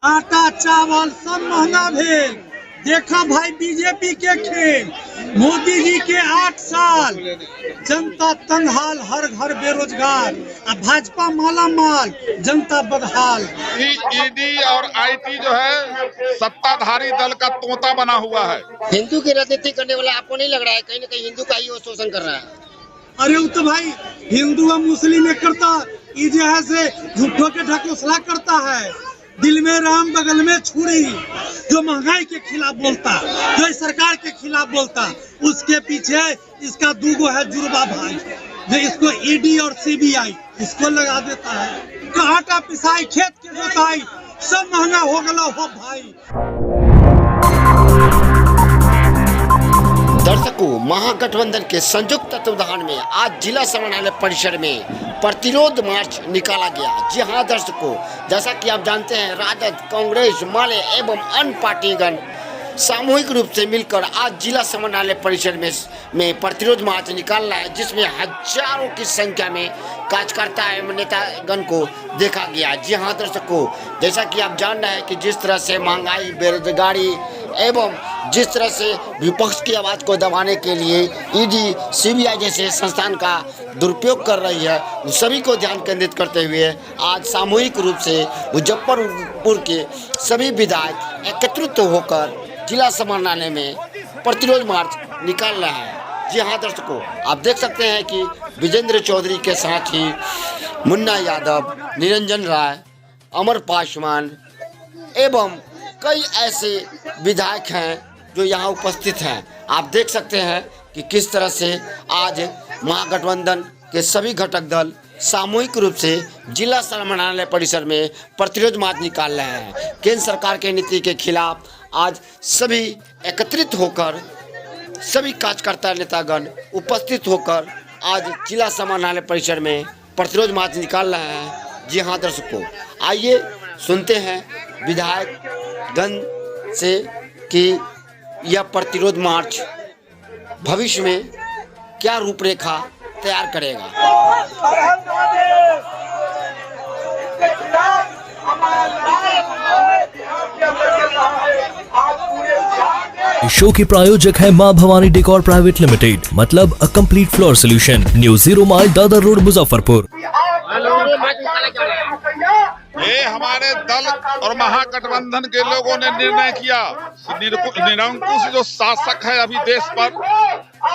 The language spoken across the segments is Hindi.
आटा चावल सब महंगा भेल। देखा भाई बीजेपी के खेल, मोदी जी के 8 साल, जनता तंगहाल, हर घर बेरोजगार, भाजपा माला माल, जनता बदहाल। ईडी और आईटी जो है सत्ताधारी दल का तोता बना हुआ है। हिंदू की राजनीति करने वाला आपको नहीं लग रहा है कहीं न कहीं हिंदू का ही वो शोषण कर रहा है? अरे वो तो भाई हिंदू और मुस्लिम में करता, ये जो है से झूठों के ढकोसला करता है। दिल में राम बगल में छुरी, जो महंगाई के खिलाफ बोलता, जो इस सरकार के खिलाफ बोलता, उसके पीछे इसका दूगो है जुड़वा भाई, जो इसको ईडी और सीबीआई इसको लगा देता है। तो आटा पिसाई, खेत के जोताई, सब महंगा हो गया हो भाई। दर्शकों, महागठबंधन के संयुक्त तत्वाधान में आज जिला समाहरणालय परिसर में प्रतिरोध मार्च निकाला गया। जी हाँ दर्शकों, जैसा कि आप जानते हैं राजद, कांग्रेस, माले एवं अन्य पार्टीगण सामूहिक रूप से मिलकर आज जिला समाहरणालय परिसर में प्रतिरोध मार्च निकाल रहा है, जिसमें हजारों की संख्या में कार्यकर्ता एवं नेतागण को देखा गया। जी हाँ दर्शकों, जैसा कि आप जान रहे हैं कि जिस तरह से महंगाई, बेरोजगारी एवं जिस तरह से विपक्ष की आवाज़ को दबाने के लिए ईडी, सीबीआई जैसे संस्थान का दुरुपयोग कर रही है, उन सभी को ध्यान केंद्रित करते हुए आज सामूहिक रूप से मुजफ्फरपुर के सभी विधायक एकत्रित होकर जिला समाहरणालय में प्रतिरोध मार्च निकाल रहे हैं। जी हाँ दर्शकों, आप देख सकते हैं कि विजेंद्र चौधरी के साथ ही मुन्ना यादव, निरंजन राय, अमर पासवान एवं कई ऐसे विधायक हैं जो यहाँ उपस्थित हैं। आप देख सकते हैं कि किस तरह से आज महागठबंधन के सभी घटक दल सामूहिक रूप से जिला समाहरणालय परिसर में प्रतिरोध मार्च निकाल रहे हैं। केंद्र सरकार के नीति के खिलाफ आज सभी एकत्रित होकर, सभी कार्यकर्ता नेतागण उपस्थित होकर आज जिला समाहरणालय परिसर में प्रतिरोध मार्च निकाल रहे हैं। जी हाँ दर्शकों, आइए सुनते हैं विधायक गण से कि यह प्रतिरोध मार्च भविष्य में क्या रूपरेखा तैयार करेगा। शो के प्रायोजक है मां भवानी डेकोर प्राइवेट लिमिटेड, मतलब a complete floor solution, new 0 mile Dadar road Muzaffarpur. ये हमारे दल और महागठबंधन के लोगों ने निर्णय किया, निरंकुश जो शासक है अभी देश पर,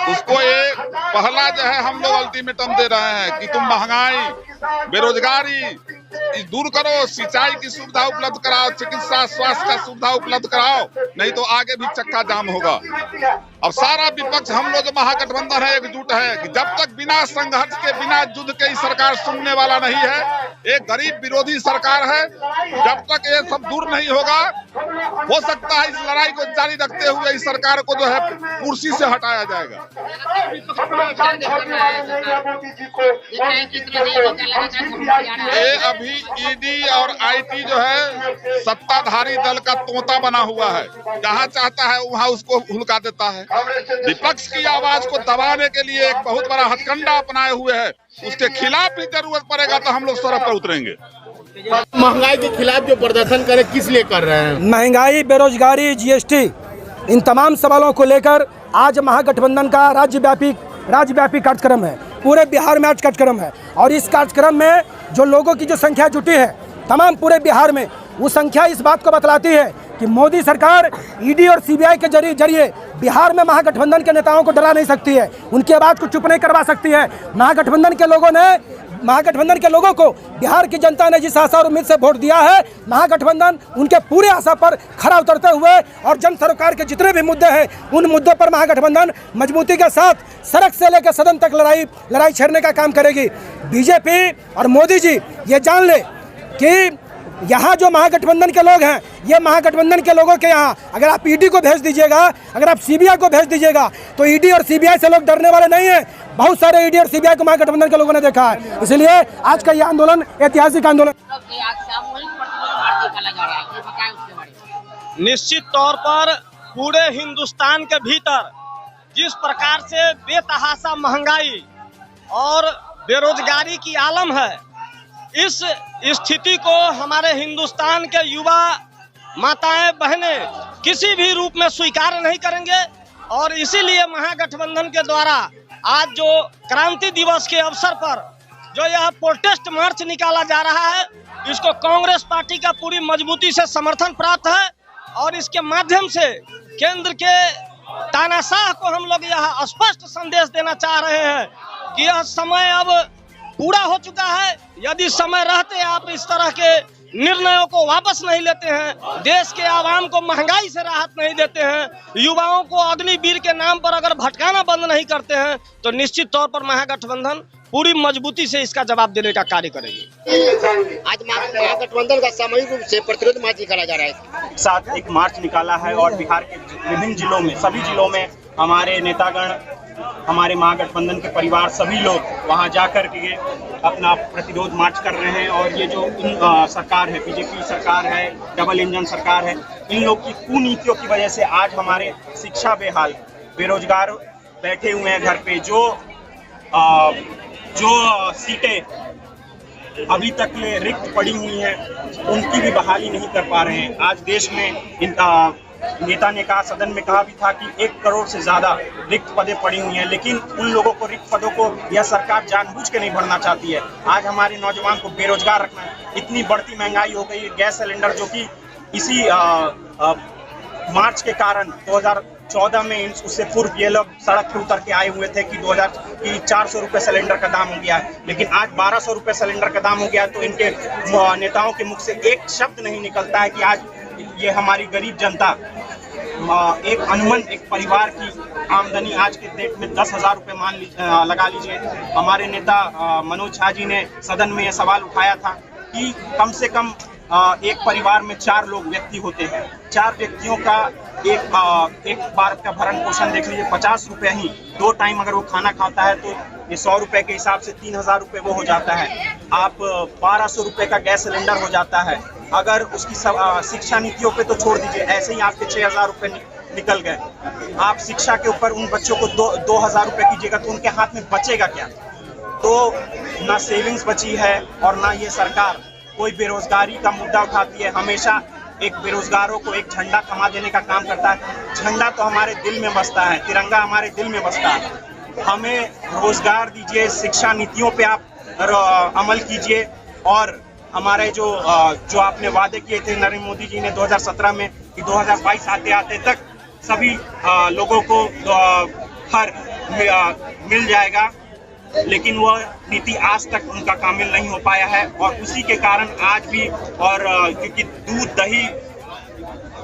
उसको ये पहला जो है हम लोग अल्टीमेटम दे रहे हैं कि तुम महंगाई, बेरोजगारी दूर करो, सिंचाई की सुविधा उपलब्ध कराओ, चिकित्सा स्वास्थ्य का सुविधा उपलब्ध कराओ, नहीं तो आगे भी चक्का जाम होगा। अब सारा विपक्ष, हम लोग जो महागठबंधन है एकजुट है कि जब तक बिना संघर्ष के, बिना युद्ध के सरकार सुनने वाला नहीं है, एक गरीब विरोधी सरकार है। जब तक ये सब दूर नहीं होगा, हो सकता है इस लड़ाई को जारी रखते हुए इस सरकार को जो है कुर्सी से हटाया जाएगा। ये अभी ईडी और आईटी जो है सत्ताधारी दल का तोता बना हुआ है, जहाँ चाहता है वहाँ उसको हुलका देता है। विपक्ष की आवाज को दबाने के लिए एक बहुत बड़ा हथकंडा अपनाए हुए है, उसके खिलाफ भी जरूरत पड़ेगा तो हम लोग सड़क पर उतरेंगे। महंगाई के खिलाफ जो प्रदर्शन करे किस लिए कर रहे हैं? महंगाई, बेरोजगारी, जीएसटी, इन तमाम सवालों को लेकर आज महागठबंधन का राज्यव्यापी कार्यक्रम है। पूरे बिहार में आज कार्यक्रम है और इस कार्यक्रम में जो लोगों की जो संख्या जुटी है तमाम पूरे बिहार में, वो संख्या इस बात को बतलाती है कि मोदी सरकार ईडी और सीबीआई के जरिए बिहार में महागठबंधन के नेताओं को डरा नहीं सकती है, उनकी आवाज़ को चुप नहीं करवा सकती है। महागठबंधन के लोगों को बिहार की जनता ने जिस आशा और उम्मीद से वोट दिया है, महागठबंधन उनके पूरे आशा पर खरा उतरते हुए और जन सरकार के जितने भी मुद्दे हैं उन मुद्दों पर महागठबंधन मजबूती के साथ सड़क से लेकर सदन तक लड़ाई छेड़ने का काम करेगी। बीजेपी और मोदी जी ये जान ले कि यहाँ जो महागठबंधन के लोग हैं, ये महागठबंधन के लोगों के यहाँ अगर आप ईडी को भेज दीजिएगा, अगर आप सीबीआई को भेज दीजिएगा, तो ईडी और सीबीआई से लोग डरने वाले नहीं हैं। बहुत सारे ईडी और सीबीआई को महागठबंधन के लोगों ने देखा है, इसलिए आज का ये आंदोलन ऐतिहासिक आंदोलन। निश्चित तौर पर पूरे हिंदुस्तान के भीतर जिस प्रकार से बेतहाशा महंगाई और बेरोजगारी की आलम है, इस स्थिति को हमारे हिंदुस्तान के युवा माताएं बहनें किसी भी रूप में स्वीकार नहीं करेंगे। और इसीलिए महागठबंधन के द्वारा आज जो क्रांति दिवस के अवसर पर जो यह प्रोटेस्ट मार्च निकाला जा रहा है, इसको कांग्रेस पार्टी का पूरी मजबूती से समर्थन प्राप्त है। और इसके माध्यम से केंद्र के तानाशाह को हम लोग यह स्पष्ट संदेश देना चाह रहे हैं कि यह समय अब पूरा हो चुका है। यदि समय रहते आप इस तरह के निर्णयों को वापस नहीं लेते हैं, देश के आवाम को महंगाई से राहत नहीं देते हैं, युवाओं को अग्निवीर के नाम पर अगर भटकाना बंद नहीं करते हैं, तो निश्चित तौर पर महागठबंधन पूरी मजबूती से इसका जवाब देने का कार्य करेगी। आज महागठबंधन का सामूहिक रूप से प्रतिरोध मार्च निकाला जा रहा है। साथ एक मार्च निकाला है और बिहार के विभिन्न जिलों में, सभी जिलों में हमारे नेतागण, हमारे महागठबंधन के परिवार, सभी लोग वहां जाकर के अपना प्रतिरोध मार्च कर रहे हैं। और ये जो सरकार है, बीजेपी सरकार है, डबल इंजन सरकार है, इन लोग की कुनीतियों की वजह से आज हमारे शिक्षा बेहाल, बेरोजगार बैठे हुए हैं घर पे। जो सीटें अभी तक रिक्त पड़ी हुई हैं, उनकी भी बहाली नहीं कर पा रहे हैं। आज देश में नेता ने कहा, सदन में कहा भी था कि 1 करोड़ से ज्यादा रिक्त पदें पड़ी हुई हैं, लेकिन उन लोगों को, रिक्त पदों को यह सरकार जानबूझ के नहीं भरना चाहती है। आज हमारे नौजवान को बेरोजगार रखना है। इतनी बढ़ती महंगाई हो गई है। गैस सिलेंडर जो कि इसी मार्च के कारण 2014 में, उससे पूर्व ये लोग सड़क पर उतर के आए हुए थे कि 400 रुपये सिलेंडर का दाम हो गया है, लेकिन आज 1200 रुपये सिलेंडर का दाम हो गया है। तो इनके नेताओं के मुख से एक शब्द नहीं निकलता है कि आज ये हमारी गरीब जनता, एक अनुमन, एक परिवार की आमदनी आज के डेट में 10,000 रुपये लगा लीजिए। हमारे नेता मनोज झा जी ने सदन में यह सवाल उठाया था कि कम से कम एक परिवार में 4 व्यक्ति होते हैं। 4 व्यक्तियों का एक बार का भरण पोषण देख लीजिए, 50 रुपये ही 2 टाइम अगर वो खाना खाता है तो ये 100 रुपये के हिसाब से 3,000 रुपये वो हो जाता है। आप 1200 रुपये का गैस सिलेंडर हो जाता है। अगर उसकी शिक्षा नीतियों पे तो छोड़ दीजिए, ऐसे ही आपके 6,000 रुपये निकल गए। आप शिक्षा के ऊपर उन बच्चों को 2,000 रुपये कीजिएगा तो उनके हाथ में बचेगा क्या? तो ना सेविंग्स बची है और ना ये सरकार कोई बेरोजगारी का मुद्दा उठाती है। हमेशा एक बेरोजगारों को एक झंडा थमा देने का काम करता है। झंडा तो हमारे दिल में बसता है, तिरंगा हमारे दिल में बसता है। हमें रोजगार दीजिए, शिक्षा नीतियों पे आप अमल कीजिए। और हमारे जो आपने वादे किए थे नरेंद्र मोदी जी ने 2017 में कि 2022 आते आते तक सभी लोगों को हर मिल जाएगा, लेकिन वह नीति आज तक उनका कामिल नहीं हो पाया है। और उसी के कारण आज भी, और क्योंकि दूध, दही,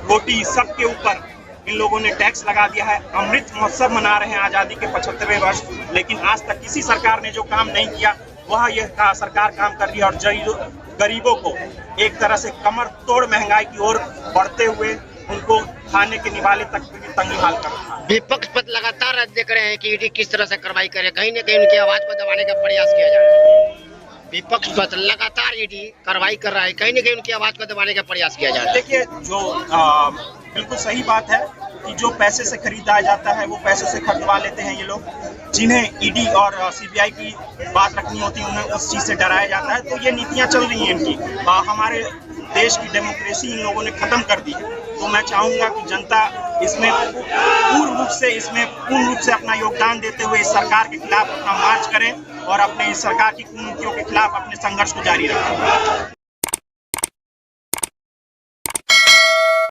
रोटी सबके ऊपर इन लोगों ने टैक्स लगा दिया है। अमृत महोत्सव मना रहे हैं आज़ादी के 75वें वर्ष, लेकिन आज तक किसी सरकार ने जो काम नहीं किया वह यह सरकार काम कर रही है। और गरीबों को एक तरह से कमर तोड़ महंगाई की ओर बढ़ते हुए उनको खाने के निवाले तक तंगी हाल कर रहा है। विपक्ष पर लगातार देख रहे हैं कि ईडी किस तरह से कार्रवाई करे, कहीं न कहीं उनकी आवाज को दबाने का प्रयास किया जा रहा है। विपक्ष पर लगातार ईडी कार्रवाई कर रहा है, कहीं न कहीं उनकी आवाज को दबाने का प्रयास किया जा रहा है। देखिए, जो बिल्कुल सही बात है कि जो पैसे से खरीदा जाता है वो पैसों से खरीदवा लेते हैं ये लोग। जिन्हें ईडी और सीबीआई की बात रखनी होती है उन्हें उस चीज़ से डराया जाता है। तो ये नीतियाँ चल रही हैं इनकी। हमारे देश की डेमोक्रेसी इन लोगों ने खत्म कर दी है। तो मैं चाहूँगा कि जनता इसमें पूर्ण रूप से अपना योगदान देते हुए इस सरकार के खिलाफ अपना मार्च करें और अपने इस सरकार की कुनीतियों के खिलाफ अपने संघर्ष को जारी रखें।